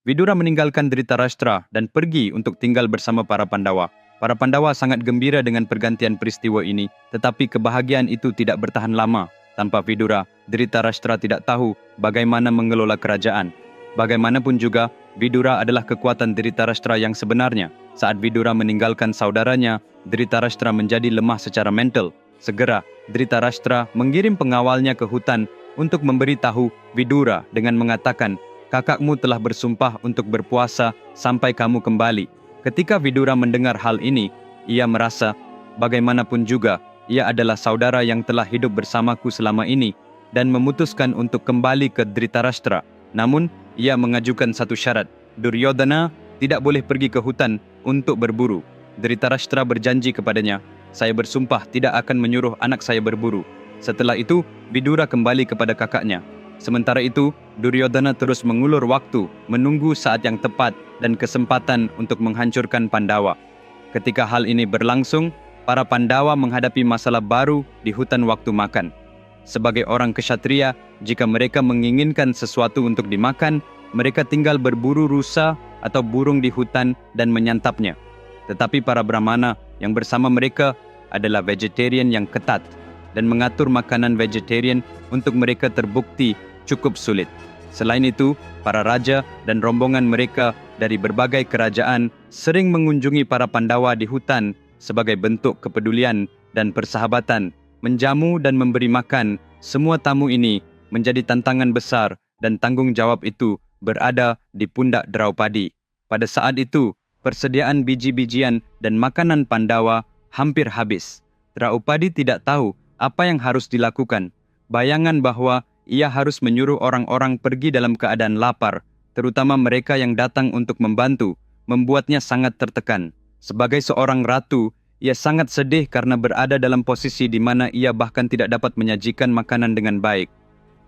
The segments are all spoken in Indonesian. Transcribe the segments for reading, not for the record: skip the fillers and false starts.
Vidura meninggalkan Dhritarashtra dan pergi untuk tinggal bersama para Pandawa. Para Pandawa sangat gembira dengan pergantian peristiwa ini, tetapi kebahagiaan itu tidak bertahan lama. Tanpa Vidura, Dhritarashtra tidak tahu bagaimana mengelola kerajaan. Bagaimanapun juga, Vidura adalah kekuatan Dhritarashtra yang sebenarnya. Saat Vidura meninggalkan saudaranya, Dhritarashtra menjadi lemah secara mental. Segera, Dhritarashtra mengirim pengawalnya ke hutan untuk memberitahu Vidura dengan mengatakan, "Kakakmu telah bersumpah untuk berpuasa sampai kamu kembali." Ketika Vidura mendengar hal ini, ia merasa, bagaimanapun juga, ia adalah saudara yang telah hidup bersamaku selama ini dan memutuskan untuk kembali ke Dhritarashtra. Namun, ia mengajukan satu syarat. Duryodhana tidak boleh pergi ke hutan untuk berburu. Dhritarashtra berjanji kepadanya, "Saya bersumpah tidak akan menyuruh anak saya berburu." Setelah itu, Vidura kembali kepada kakaknya. Sementara itu, Duryodhana terus mengulur waktu, menunggu saat yang tepat dan kesempatan untuk menghancurkan Pandawa. Ketika hal ini berlangsung, para Pandawa menghadapi masalah baru di hutan waktu makan. Sebagai orang kshatriya, jika mereka menginginkan sesuatu untuk dimakan, mereka tinggal berburu rusa atau burung di hutan dan menyantapnya. Tetapi para Brahmana yang bersama mereka adalah vegetarian yang ketat, dan mengatur makanan vegetarian untuk mereka terbukti cukup sulit. Selain itu, para raja dan rombongan mereka dari berbagai kerajaan sering mengunjungi para Pandawa di hutan sebagai bentuk kepedulian dan persahabatan, menjamu dan memberi makan. Semua tamu ini menjadi tantangan besar dan tanggung jawab itu berada di pundak Draupadi. Pada saat itu, persediaan biji-bijian dan makanan Pandawa hampir habis. Draupadi tidak tahu apa yang harus dilakukan. Bayangan bahwa ia harus menyuruh orang-orang pergi dalam keadaan lapar, terutama mereka yang datang untuk membantu, membuatnya sangat tertekan. Sebagai seorang ratu, ia sangat sedih karena berada dalam posisi di mana ia bahkan tidak dapat menyajikan makanan dengan baik.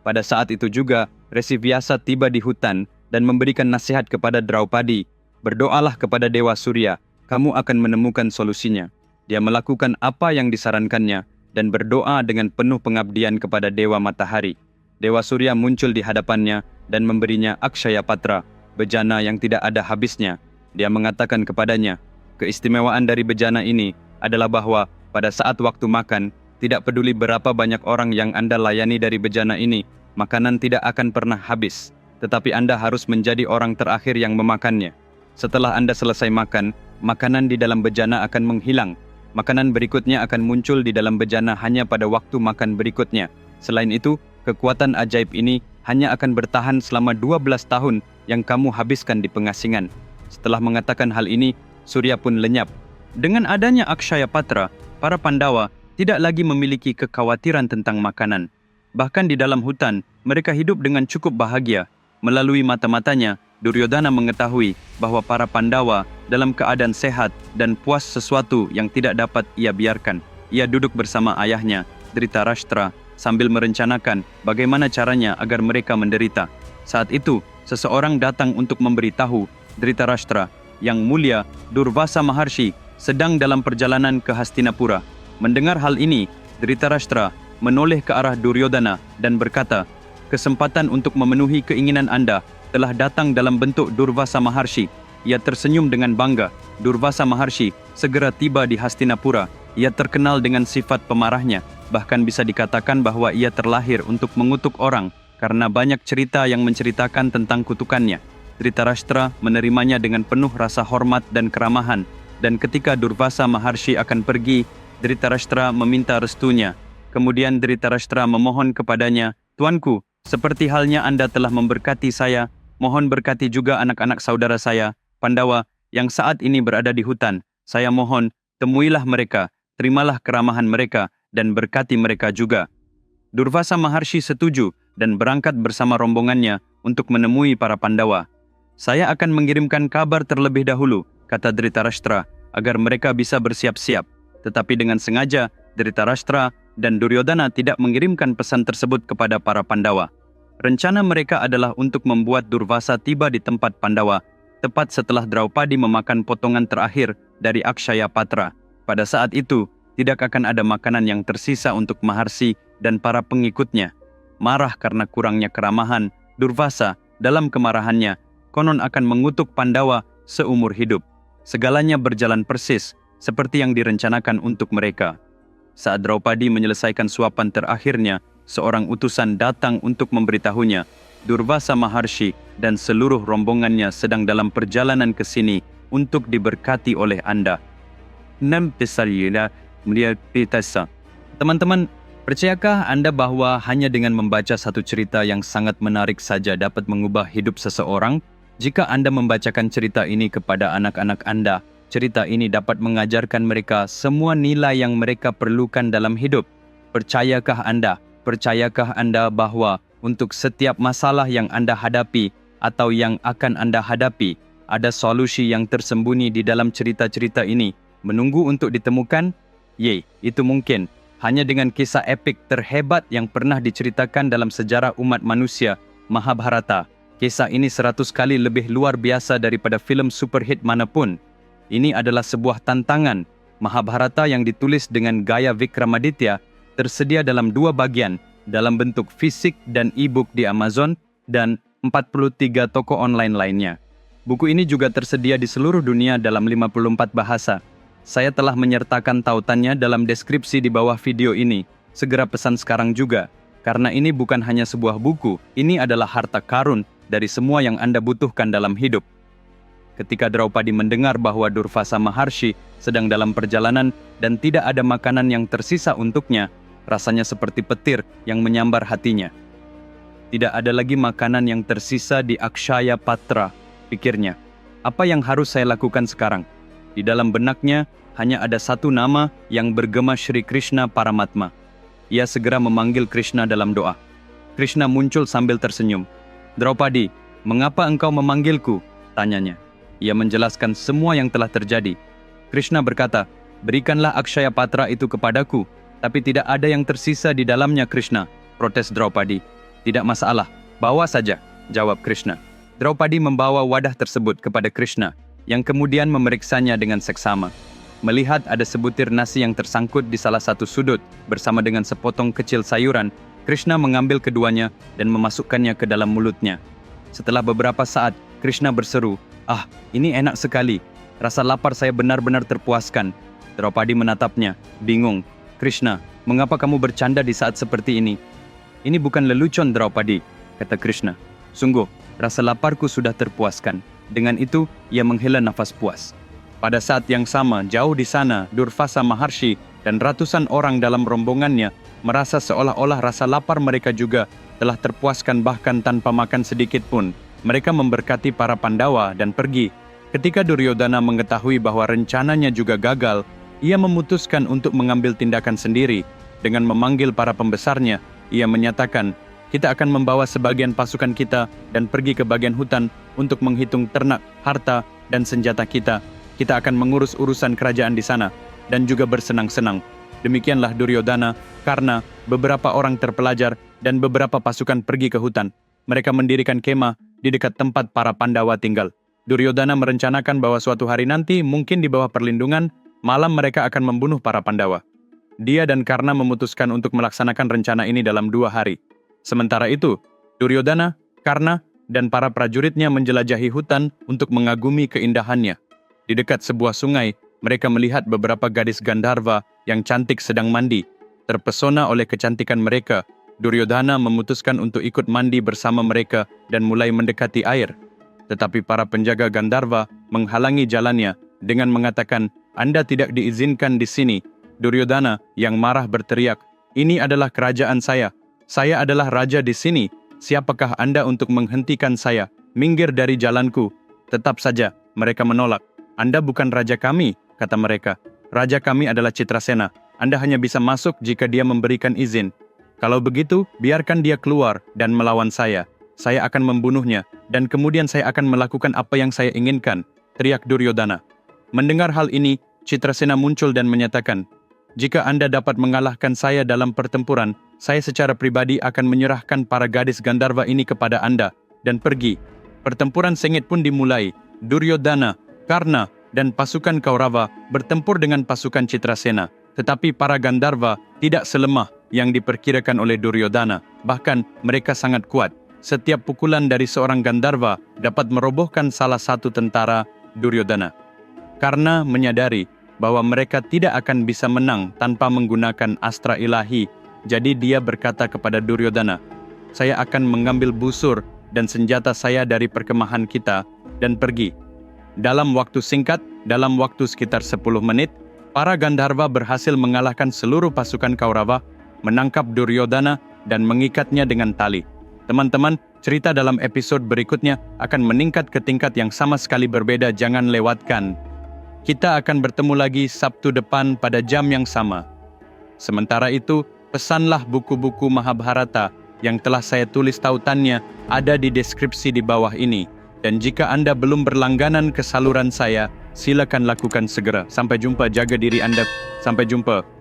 Pada saat itu juga, Resi Vyasa tiba di hutan dan memberikan nasihat kepada Draupadi, "Berdoalah kepada Dewa Surya, kamu akan menemukan solusinya." Dia melakukan apa yang disarankannya dan berdoa dengan penuh pengabdian kepada Dewa Matahari. Dewa Surya muncul di hadapannya dan memberinya Akshaya Patra, bejana yang tidak ada habisnya. Dia mengatakan kepadanya, keistimewaan dari bejana ini adalah bahwa pada saat waktu makan, tidak peduli berapa banyak orang yang Anda layani dari bejana ini, makanan tidak akan pernah habis, tetapi Anda harus menjadi orang terakhir yang memakannya. Setelah Anda selesai makan, makanan di dalam bejana akan menghilang. Makanan berikutnya akan muncul di dalam bejana hanya pada waktu makan berikutnya. Selain itu, kekuatan ajaib ini hanya akan bertahan selama 12 tahun yang kamu habiskan di pengasingan. Setelah mengatakan hal ini, Surya pun lenyap. Dengan adanya Akshaya Patra, para Pandawa tidak lagi memiliki kekhawatiran tentang makanan. Bahkan di dalam hutan, mereka hidup dengan cukup bahagia. Melalui mata-matanya, Duryodhana mengetahui bahwa para Pandawa dalam keadaan sehat dan puas sesuatu yang tidak dapat ia biarkan. Ia duduk bersama ayahnya, Dhritarashtra, sambil merencanakan bagaimana caranya agar mereka menderita. Saat itu, seseorang datang untuk memberitahu Dhritarashtra, yang mulia Durvasa Maharshi sedang dalam perjalanan ke Hastinapura. Mendengar hal ini, Dhritarashtra menoleh ke arah Duryodhana dan berkata, "Kesempatan untuk memenuhi keinginan Anda telah datang dalam bentuk Durvasa Maharshi." Ia tersenyum dengan bangga. Durvasa Maharshi segera tiba di Hastinapura. Ia terkenal dengan sifat pemarahnya. Bahkan bisa dikatakan bahwa ia terlahir untuk mengutuk orang karena banyak cerita yang menceritakan tentang kutukannya. Dhritarashtra menerimanya dengan penuh rasa hormat dan keramahan. Dan ketika Durvasa Maharshi akan pergi, Dhritarashtra meminta restunya. Kemudian Dhritarashtra memohon kepadanya, "Tuanku, seperti halnya Anda telah memberkati saya, mohon berkati juga anak-anak saudara saya, Pandawa, yang saat ini berada di hutan. Saya mohon, temuilah mereka, terimalah keramahan mereka, dan berkati mereka juga." Durvasa Maharshi setuju dan berangkat bersama rombongannya untuk menemui para Pandawa. "Saya akan mengirimkan kabar terlebih dahulu," kata Dhritarashtra, "agar mereka bisa bersiap-siap." Tetapi dengan sengaja, Dhritarashtra dan Duryodhana tidak mengirimkan pesan tersebut kepada para Pandawa. Rencana mereka adalah untuk membuat Durvasa tiba di tempat Pandawa, tepat setelah Draupadi memakan potongan terakhir dari Akshaya Patra. Pada saat itu, tidak akan ada makanan yang tersisa untuk Maharshi dan para pengikutnya. Marah karena kurangnya keramahan, Durvasa dalam kemarahannya konon akan mengutuk Pandawa seumur hidup. Segalanya berjalan persis seperti yang direncanakan untuk mereka. Saat Draupadi menyelesaikan suapan terakhirnya, seorang utusan datang untuk memberitahunya, Durvasa Maharshi dan seluruh rombongannya sedang dalam perjalanan ke sini untuk diberkati oleh Anda. Teman-teman, percayakah Anda bahwa hanya dengan membaca satu cerita yang sangat menarik saja dapat mengubah hidup seseorang? Jika Anda membacakan cerita ini kepada anak-anak Anda, cerita ini dapat mengajarkan mereka semua nilai yang mereka perlukan dalam hidup. Percayakah Anda bahwa untuk setiap masalah yang Anda hadapi atau yang akan Anda hadapi, ada solusi yang tersembunyi di dalam cerita-cerita ini, menunggu untuk ditemukan? Itu mungkin. Hanya dengan kisah epik terhebat yang pernah diceritakan dalam sejarah umat manusia, Mahabharata. Kisah ini 100 kali lebih luar biasa daripada filem superhit manapun. Ini adalah sebuah tantangan. Mahabharata yang ditulis dengan gaya Vikramaditya tersedia dalam 2 bagian, dalam bentuk fisik dan e-book di Amazon dan 43 toko online lainnya. Buku ini juga tersedia di seluruh dunia dalam 54 bahasa. Saya telah menyertakan tautannya dalam deskripsi di bawah video ini. Segera pesan sekarang juga, karena ini bukan hanya sebuah buku, ini adalah harta karun dari semua yang Anda butuhkan dalam hidup. Ketika Draupadi mendengar bahwa Durvasa Maharshi sedang dalam perjalanan dan tidak ada makanan yang tersisa untuknya, rasanya seperti petir yang menyambar hatinya. Tidak ada lagi makanan yang tersisa di Akshaya Patra, pikirnya. Apa yang harus saya lakukan sekarang? Di dalam benaknya hanya ada satu nama yang bergema Shri Krishna Paramatma. Ia segera memanggil Krishna dalam doa. Krishna muncul sambil tersenyum. Draupadi, mengapa engkau memanggilku? Tanyanya. Ia menjelaskan semua yang telah terjadi. Krishna berkata, berikanlah Akshaya Patra itu kepadaku, tapi tidak ada yang tersisa di dalamnya, Krishna, protes Draupadi. Tidak masalah, bawa saja, jawab Krishna. Draupadi membawa wadah tersebut kepada Krishna, yang kemudian memeriksanya dengan seksama. Melihat ada sebutir nasi yang tersangkut di salah satu sudut bersama dengan sepotong kecil sayuran, Krishna mengambil keduanya dan memasukkannya ke dalam mulutnya. Setelah beberapa saat, Krishna berseru, ini enak sekali. Rasa lapar saya benar-benar terpuaskan. Draupadi menatapnya, bingung. Krishna, mengapa kamu bercanda di saat seperti ini? Ini bukan lelucon, Draupadi, kata Krishna. Sungguh, rasa laparku sudah terpuaskan. Dengan itu, ia menghela nafas puas. Pada saat yang sama, jauh di sana, Durvasa Maharshi dan ratusan orang dalam rombongannya merasa seolah-olah rasa lapar mereka juga telah terpuaskan bahkan tanpa makan sedikit pun. Mereka memberkati para Pandawa dan pergi. Ketika Duryodhana mengetahui bahwa rencananya juga gagal, ia memutuskan untuk mengambil tindakan sendiri. Dengan memanggil para pembesarnya, ia menyatakan, kita akan membawa sebagian pasukan kita dan pergi ke bagian hutan untuk menghitung ternak, harta, dan senjata kita. Kita akan mengurus urusan kerajaan di sana dan juga bersenang-senang. Demikianlah Duryodhana, Karna, beberapa orang terpelajar, dan beberapa pasukan pergi ke hutan. Mereka mendirikan kemah di dekat tempat para Pandawa tinggal. Duryodhana merencanakan bahwa suatu hari nanti, mungkin di bawah perlindungan, malam mereka akan membunuh para Pandawa. Dia dan Karna memutuskan untuk melaksanakan rencana ini dalam 2 hari. Sementara itu, Duryodhana, Karna, dan para prajuritnya menjelajahi hutan untuk mengagumi keindahannya. Di dekat sebuah sungai, mereka melihat beberapa gadis Gandharva yang cantik sedang mandi. Terpesona oleh kecantikan mereka, Duryodhana memutuskan untuk ikut mandi bersama mereka dan mulai mendekati air. Tetapi para penjaga Gandharva menghalangi jalannya dengan mengatakan, Anda tidak diizinkan di sini. Duryodhana yang marah berteriak, ini adalah kerajaan saya. Saya adalah raja di sini. Siapakah Anda untuk menghentikan saya? Minggir dari jalanku. Tetap saja, mereka menolak. Anda bukan raja kami, kata mereka. Raja kami adalah Citrasena. Anda hanya bisa masuk jika dia memberikan izin. Kalau begitu, biarkan dia keluar dan melawan saya. Saya akan membunuhnya, dan kemudian saya akan melakukan apa yang saya inginkan, teriak Duryodhana. Mendengar hal ini, Citrasena muncul dan menyatakan, jika Anda dapat mengalahkan saya dalam pertempuran, saya secara pribadi akan menyerahkan para gadis Gandharva ini kepada Anda, dan pergi. Pertempuran sengit pun dimulai. Duryodhana, Karna, dan pasukan Kaurava bertempur dengan pasukan Citrasena. Tetapi para Gandharva tidak selemah yang diperkirakan oleh Duryodhana. Bahkan mereka sangat kuat. setiap pukulan dari seorang Gandharva dapat merobohkan salah satu tentara Duryodhana. Karena menyadari bahwa mereka tidak akan bisa menang tanpa menggunakan astra ilahi, jadi dia berkata kepada Duryodhana, "Saya akan mengambil busur dan senjata saya dari perkemahan kita dan pergi." Dalam waktu singkat, dalam waktu sekitar 10 menit, para Gandharva berhasil mengalahkan seluruh pasukan Kaurava, menangkap Duryodhana dan mengikatnya dengan tali. Teman-teman, cerita dalam episode berikutnya akan meningkat ke tingkat yang sama sekali berbeda, jangan lewatkan. Kita akan bertemu lagi Sabtu depan pada jam yang sama. Sementara itu, pesanlah buku-buku Mahabharata yang telah saya tulis tautannya ada di deskripsi di bawah ini. Dan jika Anda belum berlangganan ke saluran saya, silakan lakukan segera. Sampai jumpa, jaga diri Anda. Sampai jumpa.